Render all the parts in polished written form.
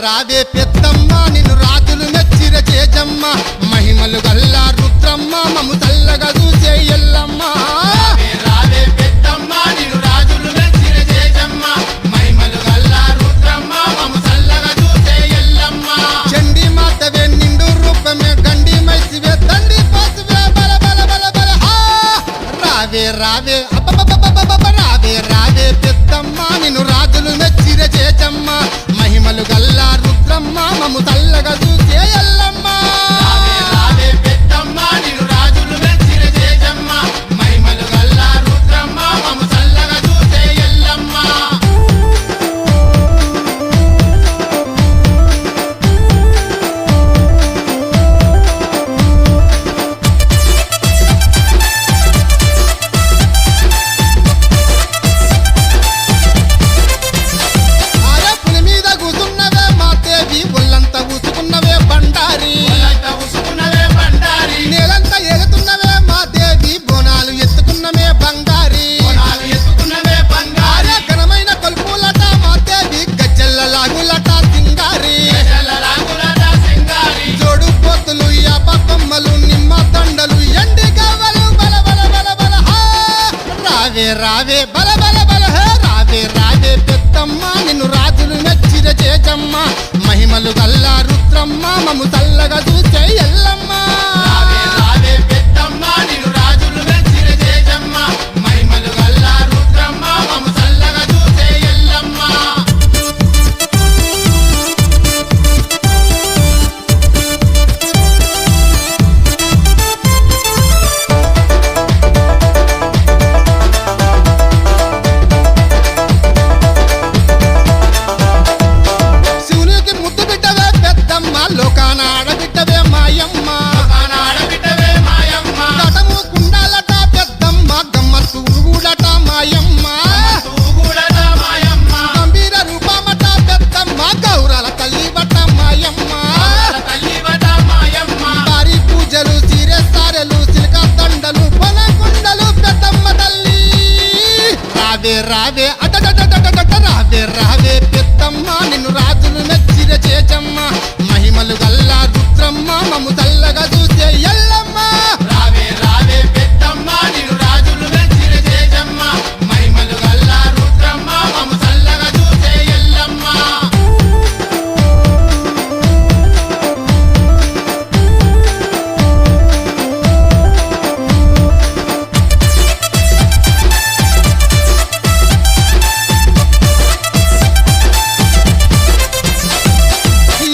రావే పెద్దమ్మ నిన్ను రాజులు మెచ్చిర చేజమ్మ మహిమలు గల్లా రుద్రమ్మ మము చల్లగా చూసే ఎల్లమ్మ రావే పెద్దమ్మ నిన్ను రాజులు మెచ్చిన చేజమ్మ మహిమలు గల్లా రుద్రమ్మ మము చల్లగా చూసే ఎల్లమ్మ చండి మాతవే నిండు రూపమే గండి మైసివే దండి పాసువే బల బల బల బల హా రావే రావే అబ్బబ్బబ్బబ్బబ్బ రావే రావే పెద్దమ్మ నిన్ను రాజులు మెచ్చిర చేజమ్మ మహిమలు గల్లా రుద్రమ్మ మము చల్లగా చూసే ఎల్లమ్మ రావే పెద్దమ్మ నిన్ను రాజులు మెచ్చిన చేజమ్మ మహిమలు గల్లా రుద్రమ్మ మము చల్లగా చూసే ఎల్లమ్మ ఆరే పులి మీద కూసున్నవే మాతేవి ఒళ్ళంతా కూసుకున్నవే బండారి ఒళ్ళంతా ఉసుకున్నవే బండారి నేలంతా ఎగుతున్నవే మాతేవి బోనాలు ఎత్తుకున్నమే బంగారి కొనాలు ఎత్తుకున్నవే బంగారి ఆరే ఘనమైన కొల్పులట మాతేవి గజ్జల్ల లాగులట సింగారి జల్లలాగులట సింగారి జోడు పోతులు యాప కొమ్మలు నిమ్మ దండలు ఎండి గవ్వలు బల బల బల బల హా రావే రావే బల బల బల హే రావే రావే పెద్దమ్మ నిన్ను రాజులు మెచ్చిర చేజమ్మ మహిమలు గల్లా రుద్రమ్మ మము చల్లగా చూసే ఎల్లమ్మ రావే పెద్దమ్మ నిన్ను రాజులు మెచ్చిన చేజమ్మ మహిమలు గల్లా రుద్రమ్మ మము చల్లగా చూసే ఎల్లమ్మ శివునికి ముద్దు బిడ్డవే పెద్దమ్మ లోకాన ఆడబిడ్డవే మాయమ్మ ఆడబిడ్డవే మాయమ్మ కటము కుండాలట పెద్దమ్మ గమ్మత్తు ఊడట మాయమ్మ తూగుడట మాయమ్మ గంభీర రూపమట పెద్దమ్మ గౌరల తల్లి బట్ట మాయమ్మ తల్లివట మాయమ్మ భారీ పూజలు సీరెస్తారెలు సిల్క దండలు పొలకుండలు పెద్దమ్మ తల్లి రావే రావే అటటటటటట రావే రావే పెద్దమ్మ నిన్ను రాజులు మెచ్చిర చేజమ్మ మహిమలు గల్లా రుద్రమ్మ మము చల్లగా చూసే ఎల్లమ్మ రావే పెద్దమ్మ నిన్ను రాజులు మెచ్చిన చేజమ్మ మహిమలు గల్లా రుద్రమ్మ మము చల్లగా చూసే ఎల్లమ్మ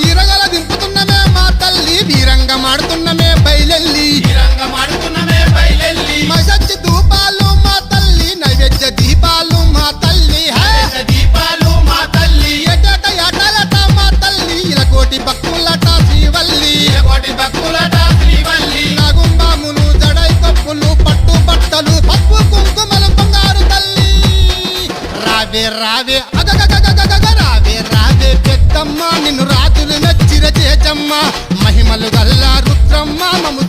ఈరగల దింపుతున్నమే మా తల్లి వీరంగం ఆడుతున్నమే బయలెల్లి రంగమాడుతున్నమే బయలెల్లి మసచ్చి ధూపాలు మా తల్లి నైవేద్య దీపాలు మా తల్లి హే దీపాలు మా తల్లి ఏటేట ఏటలట మా తల్లి ఇలకోటి భక్తులట శ్రీవల్లి కోటి భక్తులట శ్రీవల్లి నాగుంబాములు జడై కప్పులు పట్టు బట్టలు పప్పు కుంకుమలు బంగారు తల్లి రావే రావే అగగగగగగ రావే రావే పెద్దమ్మ నిన్ను రాజులు మెచ్చిర చేజమ్మ మహిమలు గల్లా రుద్రమ్మ మము